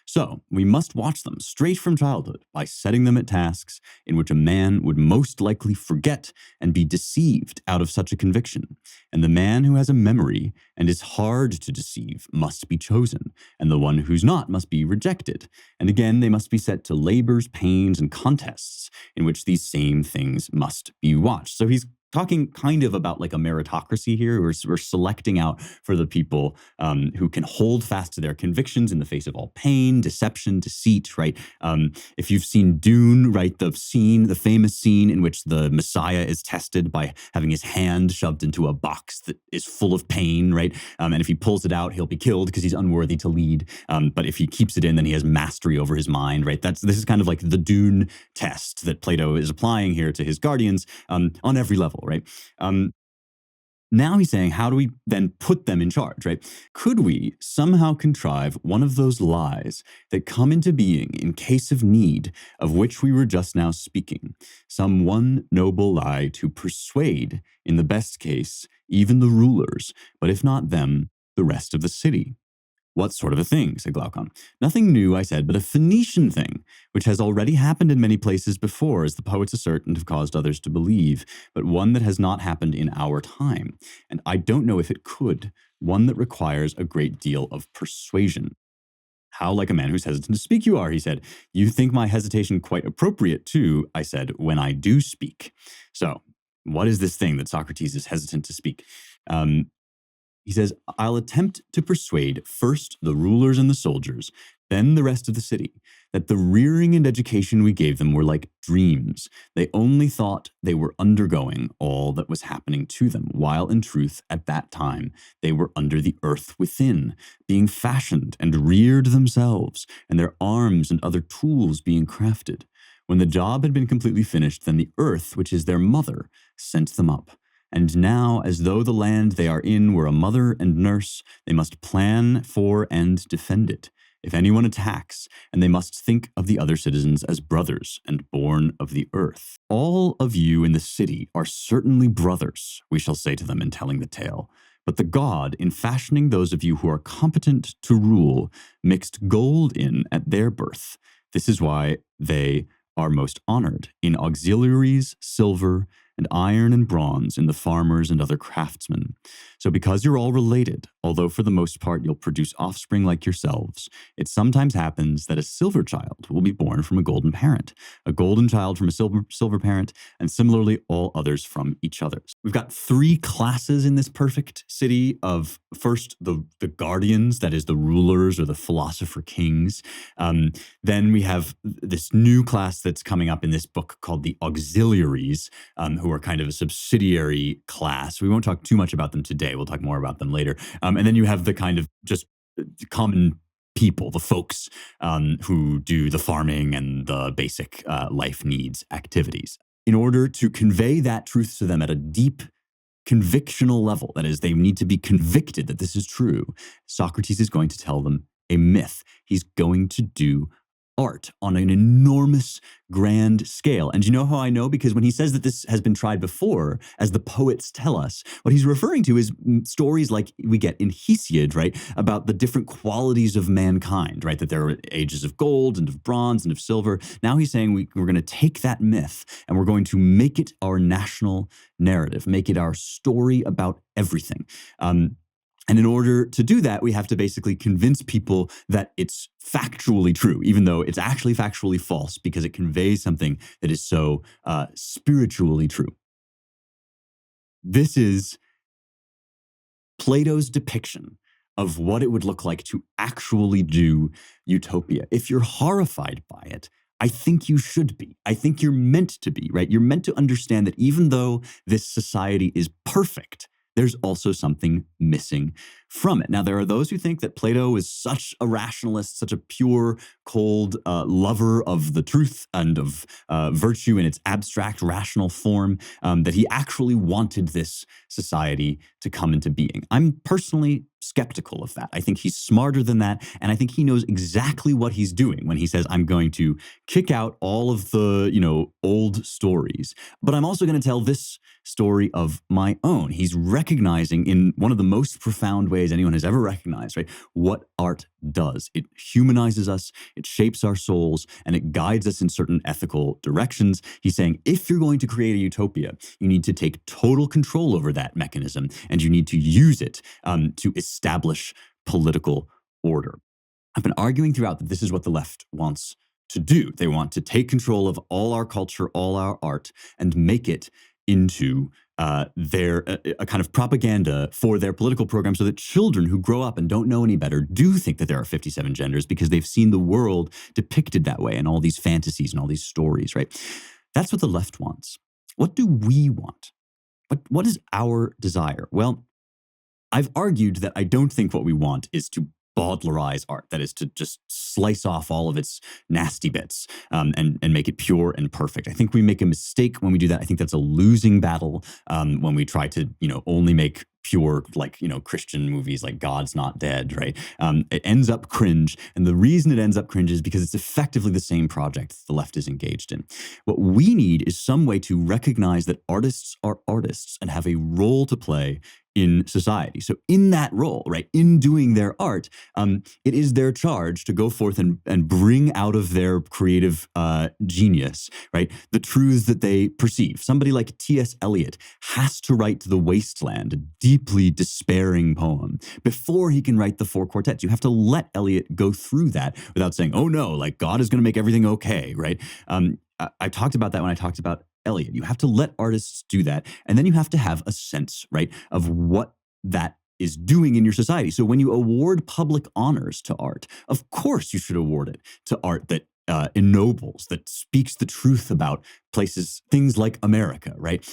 So we must watch them straight from childhood by setting them at tasks in which a man would most likely forget and be deceived out of such a conviction. And the man who has a memory and is hard to deceive must be chosen, and the one who's not must be rejected. And again, they must be set to labors, pains, and contests in which these same things must be watched. So he's talking kind of about like a meritocracy here. We're selecting out for the people who can hold fast to their convictions in the face of all pain, deception, deceit, right? If you've seen Dune, right, the famous scene in which the Messiah is tested by having his hand shoved into a box that is full of pain, right? And if he pulls it out, he'll be killed because he's unworthy to lead. But if he keeps it in, then he has mastery over his mind, right? This is kind of like the Dune test that Plato is applying here to his guardians on every level, right? Now he's saying, how do we then put them in charge, right? Could we somehow contrive one of those lies that come into being in case of need, of which we were just now speaking? Some one noble lie to persuade, in the best case, even the rulers, but if not them, the rest of the city. What sort of a thing, said Glaucon. Nothing new, I said, but a Phoenician thing, which has already happened in many places before, as the poets assert and have caused others to believe, but one that has not happened in our time. And I don't know if it could, one that requires a great deal of persuasion. How like a man who's hesitant to speak you are, he said. You think my hesitation quite appropriate too, I said, when I do speak. So, what is this thing that Socrates is hesitant to speak? He says, I'll attempt to persuade first the rulers and the soldiers, then the rest of the city, that the rearing and education we gave them were like dreams. They only thought they were undergoing all that was happening to them, while in truth, at that time, they were under the earth within, being fashioned and reared themselves, and their arms and other tools being crafted. When the job had been completely finished, then the earth, which is their mother, sent them up. And now, as though the land they are in were a mother and nurse, they must plan for and defend it. If anyone attacks, and they must think of the other citizens as brothers and born of the earth. All of you in the city are certainly brothers, we shall say to them in telling the tale. But the god, in fashioning those of you who are competent to rule, mixed gold in at their birth. This is why they are most honored in auxiliaries, silver, and iron and bronze in the farmers and other craftsmen. So because you're all related, although for the most part you'll produce offspring like yourselves, it sometimes happens that a silver child will be born from a golden parent, a golden child from a silver parent, and similarly all others from each other. We've got 3 classes in this perfect city of first the guardians, that is the rulers or the philosopher kings. Then we have this new class that's coming up in this book called the auxiliaries, who are kind of a subsidiary class. We won't talk too much about them today. We'll talk more about them later. And then you have the kind of just common people, the folks who do the farming and the basic life needs activities. In order to convey that truth to them at a deep convictional level, that is, they need to be convicted that this is true, Socrates is going to tell them a myth. He's going to do art on an enormous, grand scale. And you know how I know? Because when he says that this has been tried before, as the poets tell us, what he's referring to is stories like we get in Hesiod, right? About the different qualities of mankind, right? That there are ages of gold and of bronze and of silver. Now he's saying we're going to take that myth and we're going to make it our national narrative, make it our story about everything. And in order to do that, we have to basically convince people that it's factually true, even though it's actually factually false, because it conveys something that is so spiritually true. This is Plato's depiction of what it would look like to actually do utopia. If you're horrified by it, I think you should be. I think you're meant to be, right? You're meant to understand that even though this society is perfect, there's also something missing from it. Now, there are those who think that Plato is such a rationalist, such a pure, cold lover of the truth and of virtue in its abstract, rational form, that he actually wanted this society to come into being. I'm personally skeptical of that. I think he's smarter than that, and I think he knows exactly what he's doing when he says, I'm going to kick out all of the, old stories, but I'm also going to tell this story of my own. He's recognizing in one of the most profound ways anyone has ever recognized, right, what art does. It humanizes us, it shapes our souls, and it guides us in certain ethical directions. He's saying, if you're going to create a utopia, you need to take total control over that mechanism, and you need to use it to establish political order. I've been arguing throughout that this is what the left wants to do. They want to take control of all our culture, all our art, and make it into their a kind of propaganda for their political program, so that children who grow up and don't know any better do think that there are 57 genders because they've seen the world depicted that way in all these fantasies and all these stories, right? That's what the left wants. What do we want? What is our desire? Well, I've argued that I don't think what we want is to Bawdlerize art, that is to just slice off all of its nasty bits and make it pure and perfect. I think we make a mistake when we do that. I think that's a losing battle when we try to, only make pure, Christian movies like God's Not Dead, right? It ends up cringe. And the reason it ends up cringe is because it's effectively the same project the left is engaged in. What we need is some way to recognize that artists are artists and have a role to play in society. So in that role, right, in doing their art, it is their charge to go forth and bring out of their creative genius, right, the truths that they perceive. Somebody like T.S. Eliot has to write The Wasteland, a deeply despairing poem, before he can write the Four Quartets. You have to let Eliot go through that without saying, oh no, like God is going to make everything okay, right? I talked about that when I talked about Eliot. You have to let artists do that. And then you have to have a sense, right, of what that is doing in your society. So when you award public honors to art, of course you should award it to art that ennobles, that speaks the truth about places, things like America, right?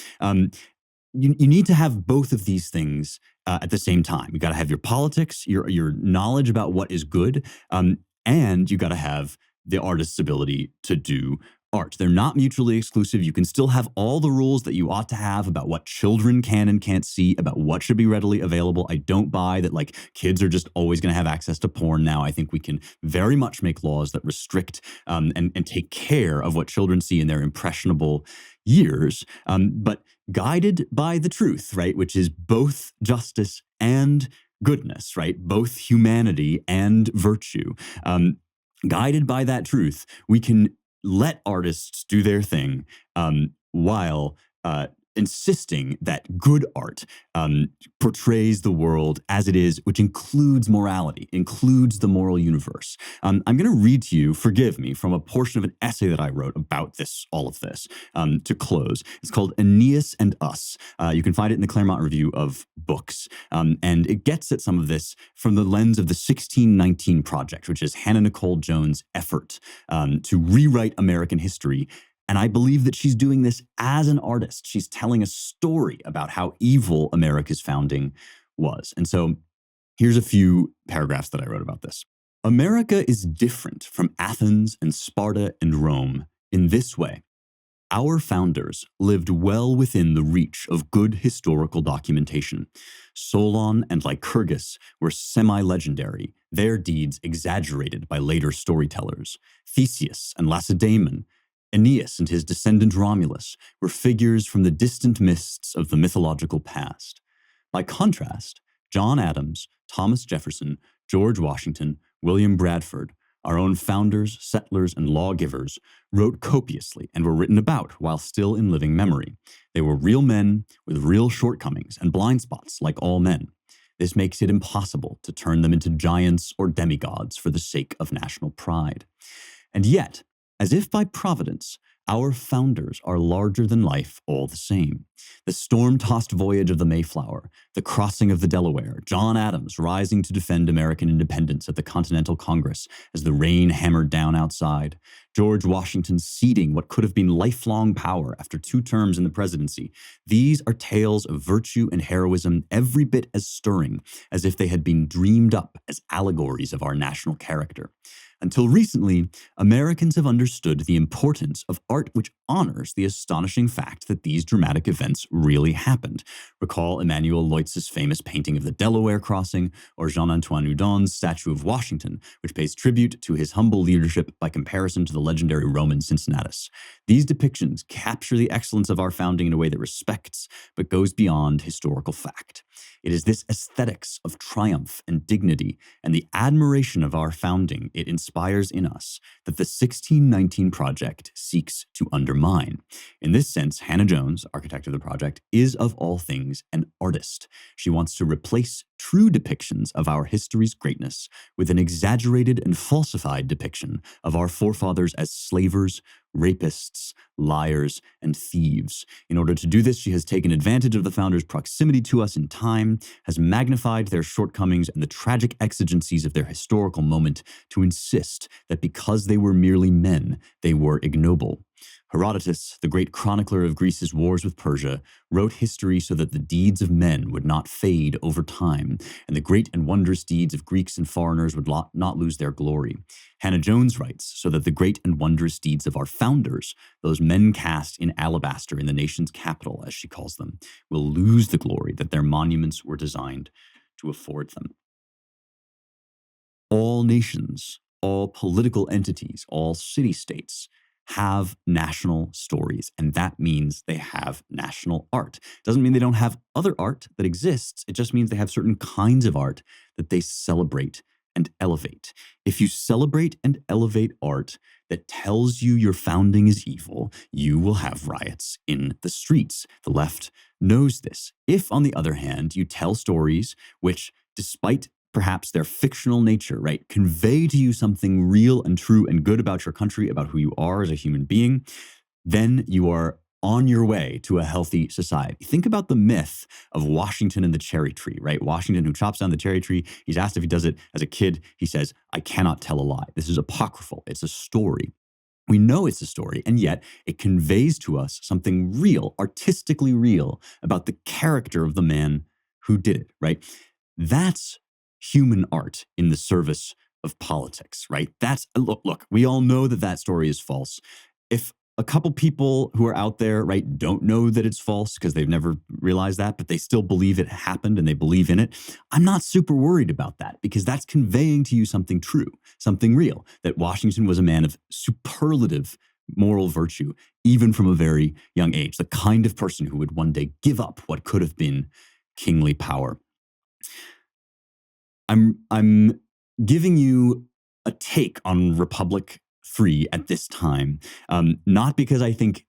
You need to have both of these things at the same time. You got to have your politics, your knowledge about what is good, and you got to have the artist's ability to do art. They're not mutually exclusive. You can still have all the rules that you ought to have about what children can and can't see, about what should be readily available. I don't buy that like kids are just always going to have access to porn now. I think we can very much make laws that restrict and take care of what children see in their impressionable years, but guided by the truth, right? Which is both justice and goodness, right? Both humanity and virtue. Guided by that truth, we can let artists do their thing while insisting that good art portrays the world as it is, which includes morality, includes the moral universe. I'm going to read to you, forgive me, from a portion of an essay that I wrote about this, all of this, to close. It's called Aeneas and Us. You can find it in the Claremont Review of Books. And it gets at some of this from the lens of the 1619 Project, which is Hannah Nicole Jones' effort to rewrite American history. And I believe that she's doing this as an artist. She's telling a story about how evil America's founding was. And so here's a few paragraphs that I wrote about this. America is different from Athens and Sparta and Rome in this way. Our founders lived well within the reach of good historical documentation. Solon and Lycurgus were semi-legendary, their deeds exaggerated by later storytellers. Theseus and Lacedaemon, Aeneas and his descendant Romulus were figures from the distant mists of the mythological past. By contrast, John Adams, Thomas Jefferson, George Washington, William Bradford, our own founders, settlers, and lawgivers, wrote copiously and were written about while still in living memory. They were real men with real shortcomings and blind spots like all men. This makes it impossible to turn them into giants or demigods for the sake of national pride. And yet, as if by providence, our founders are larger than life all the same. The storm-tossed voyage of the Mayflower, the crossing of the Delaware, John Adams rising to defend American independence at the Continental Congress as the rain hammered down outside, George Washington ceding what could have been lifelong power after 2 terms in the presidency. These are tales of virtue and heroism every bit as stirring as if they had been dreamed up as allegories of our national character. Until recently, Americans have understood the importance of art which honors the astonishing fact that these dramatic events really happened. Recall Emmanuel Leutz's famous painting of the Delaware crossing, or Jean-Antoine Houdon's statue of Washington, which pays tribute to his humble leadership by comparison to the legendary Roman Cincinnatus. These depictions capture the excellence of our founding in a way that respects but goes beyond historical fact. It is this aesthetics of triumph and dignity and the admiration of our founding it inspires in us that the 1619 Project seeks to undermine. In this sense, Hannah Jones, architect of the project, is of all things an artist. She wants to replace true depictions of our history's greatness with an exaggerated and falsified depiction of our forefathers as slavers, rapists, liars, and thieves. In order to do this, she has taken advantage of the founders' proximity to us in time, has magnified their shortcomings and the tragic exigencies of their historical moment to insist that because they were merely men, they were ignoble. Herodotus, the great chronicler of Greece's wars with Persia, wrote history so that the deeds of men would not fade over time, and the great and wondrous deeds of Greeks and foreigners would not lose their glory. Hannah Jones writes so that the great and wondrous deeds of our founders, those men cast in alabaster in the nation's capital, as she calls them, will lose the glory that their monuments were designed to afford them. All nations, all political entities, all city-states have national stories, and that means they have national art. Doesn't mean they don't have other art that exists. It just means they have certain kinds of art that they celebrate and elevate. If you celebrate and elevate art that tells you your founding is evil, you will have riots in the streets. The left knows this. If, on the other hand, you tell stories which, despite perhaps their fictional nature, right, convey to you something real and true and good about your country, about who you are as a human being, then you are on your way to a healthy society. Think about the myth of Washington and the cherry tree, right? Washington, who chops down the cherry tree, he's asked if he does it as a kid. He says, "I cannot tell a lie." This is apocryphal. It's a story. We know it's a story, and yet it conveys to us something real, artistically real, about the character of the man who did it, right? That's human art in the service of politics, right? That's, look, we all know that that story is false. If a couple people who are out there, right, don't know that it's false because they've never realized that, but they still believe it happened and they believe in it, I'm not super worried about that because that's conveying to you something true, something real, that Washington was a man of superlative moral virtue, even from a very young age, the kind of person who would one day give up what could have been kingly power. I'm giving you a take on Republic 3 at this time, not because I think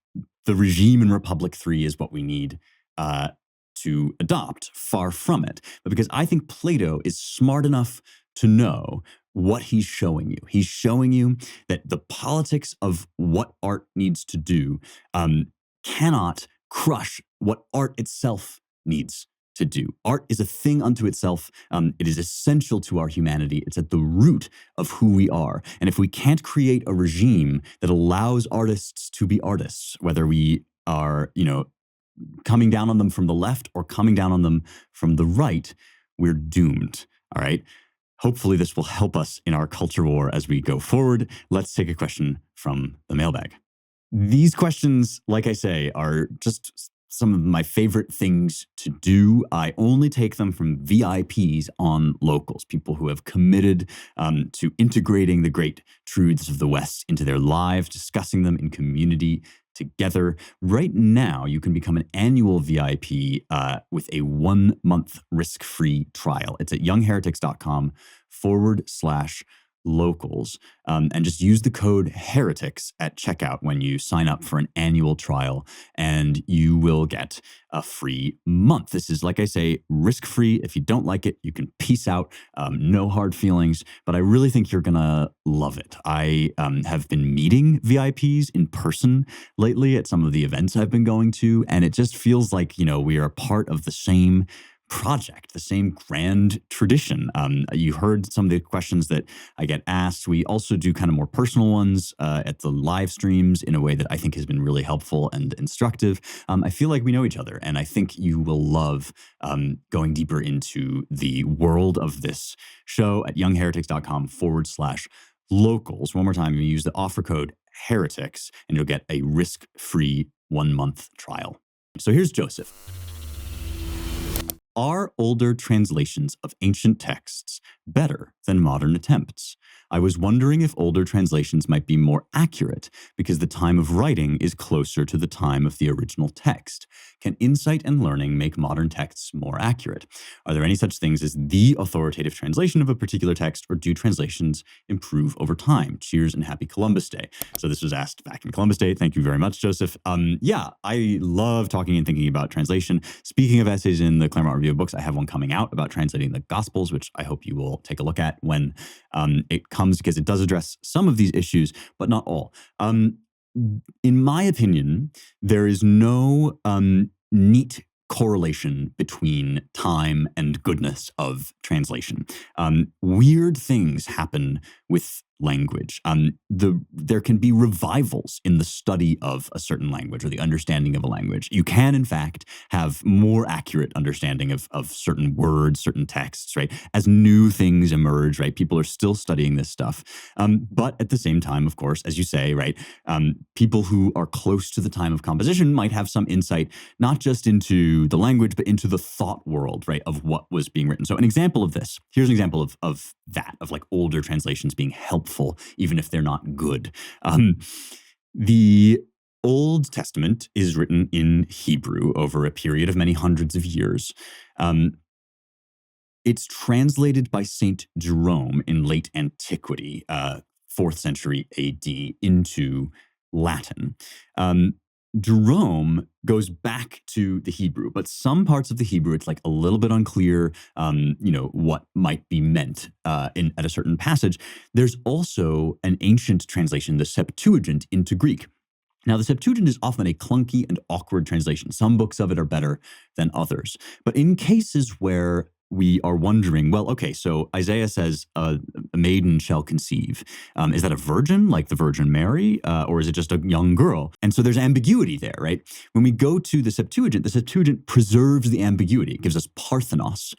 the regime in Republic 3 is what we need to adopt, far from it, but because I think Plato is smart enough to know what he's showing you. He's showing you that the politics of what art needs to do cannot crush what art itself needs to do. Art is a thing unto itself. It is essential to our humanity. It's at the root of who we are. And if we can't create a regime that allows artists to be artists, whether we are, coming down on them from the left or coming down on them from the right, we're doomed. All right. Hopefully this will help us in our culture war as we go forward. Let's take a question from the mailbag. These questions, like I say, are just some of my favorite things to do. I only take them from VIPs on Locals, people who have committed to integrating the great truths of the West into their lives, discussing them in community together. Right now, you can become an annual VIP with a 1-month risk-free trial. It's at youngheretics.com/locals. And just use the code heretics at checkout when you sign up for an annual trial, and you will get a free month. This is, like I say, risk-free. If you don't like it, you can peace out. No hard feelings, but I really think you're going to love it. I have been meeting VIPs in person lately at some of the events I've been going to, and it just feels like, we are part of the same project, the same grand tradition. You heard some of the questions that I get asked. We also do kind of more personal ones at the live streams in a way that I think has been really helpful and instructive. I feel like we know each other, and I think you will love going deeper into the world of this show at youngheretics.com/locals. One more time, you use the offer code heretics, and you'll get a risk-free 1-month trial. So here's Joseph. Are older translations of ancient texts better than modern attempts? I was wondering if older translations might be more accurate because the time of writing is closer to the time of the original text. Can insight and learning make modern texts more accurate? Are there any such things as the authoritative translation of a particular text, or do translations improve over time? Cheers and happy Columbus Day. So this was asked back in Columbus Day. Thank you very much, Joseph. Yeah, I love talking and thinking about translation. Speaking of essays in the Claremont Review of Books, I have one coming out about translating the Gospels, which I hope you will take a look at when it comes, because it does address some of these issues, but not all. In my opinion, there is no neat correlation between time and goodness of translation. Weird things happen with language. There can be revivals in the study of a certain language or the understanding of a language. You can, in fact, have more accurate understanding of certain words, certain texts, right? As new things emerge, right? People are still studying this stuff. But at the same time, of course, as you say, right, people who are close to the time of composition might have some insight, not just into the language, but into the thought world, right, of what was being written. So an example of this, here's an example of like older translations being helpful, even if they're not good. The Old Testament is written in Hebrew over a period of many hundreds of years. It's translated by Saint Jerome in late antiquity, 4th century AD, into Latin. Jerome goes back to the Hebrew, but some parts of the Hebrew, it's like a little bit unclear, what might be meant at a certain passage. There's also an ancient translation, the Septuagint, into Greek. Now, the Septuagint is often a clunky and awkward translation. Some books of it are better than others. But in cases where we are wondering, well, okay, so Isaiah says a maiden shall conceive. Is that a virgin, like the Virgin Mary, or is it just a young girl? And so there's ambiguity there, right? When we go to the Septuagint preserves the ambiguity. It gives us parthenos,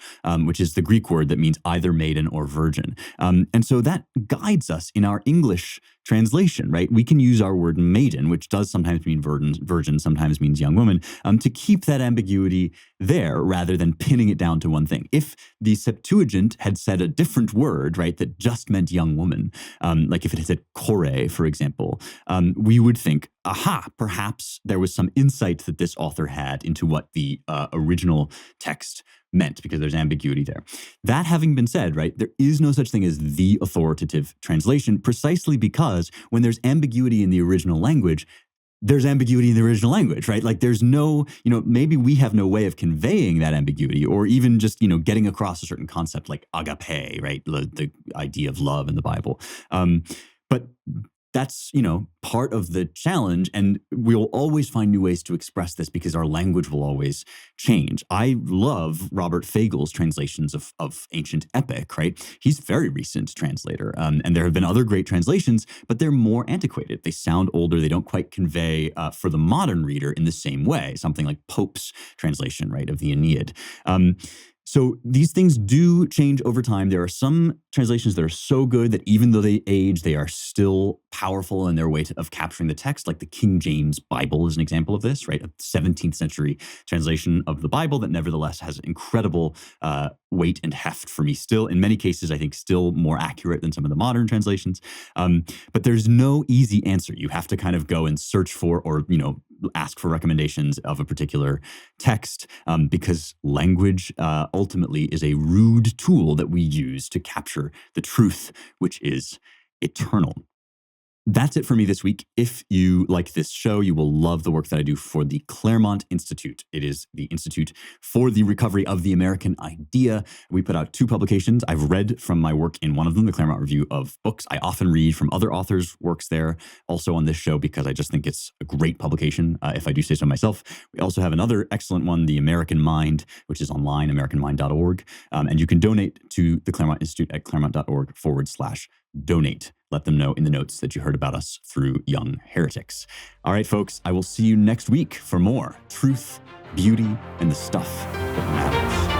which is the Greek word that means either maiden or virgin. And so that guides us in our English translation, right? We can use our word maiden, which does sometimes mean virgin, sometimes means young woman, to keep that ambiguity there rather than pinning it down to one thing. If the Septuagint had said a different word, right, that just meant young woman, like if it had said kore, for example, we would think, aha, perhaps there was some insight that this author had into what the original text meant, because there's ambiguity there. That having been said, right, there is no such thing as the authoritative translation, precisely because when there's ambiguity in the original language, there's ambiguity in the original language, right? Like there's no, maybe we have no way of conveying that ambiguity, or even just, getting across a certain concept like agape, right? The idea of love in the Bible. But that's, part of the challenge, and we'll always find new ways to express this because our language will always change. I love Robert Fagel's translations of ancient epic, right? He's a very recent translator, and there have been other great translations, but they're more antiquated. They sound older. They don't quite convey for the modern reader in the same way, something like Pope's translation, right, of the Aeneid. So these things do change over time. There are some translations that are so good that even though they age, they are still powerful in their way of capturing the text, like the King James Bible is an example of this, right? A 17th century translation of the Bible that nevertheless has incredible weight and heft for me still. In many cases, I think still more accurate than some of the modern translations. But there's no easy answer. You have to kind of go and search for, or, ask for recommendations of a particular text, because language ultimately is a rude tool that we use to capture the truth, which is eternal. That's it for me this week. If you like this show, you will love the work that I do for the Claremont Institute. It is the Institute for the Recovery of the American Idea. We put out 2 publications. I've read from my work in one of them, the Claremont Review of Books. I often read from other authors' works there, also on this show, because I just think it's a great publication, if I do say so myself. We also have another excellent one, The American Mind, which is online, americanmind.org. And you can donate to the Claremont Institute at claremont.org/donate. Let them know in the notes that you heard about us through Young Heretics. All right, folks, I will see you next week for more truth, beauty, and the stuff that matters.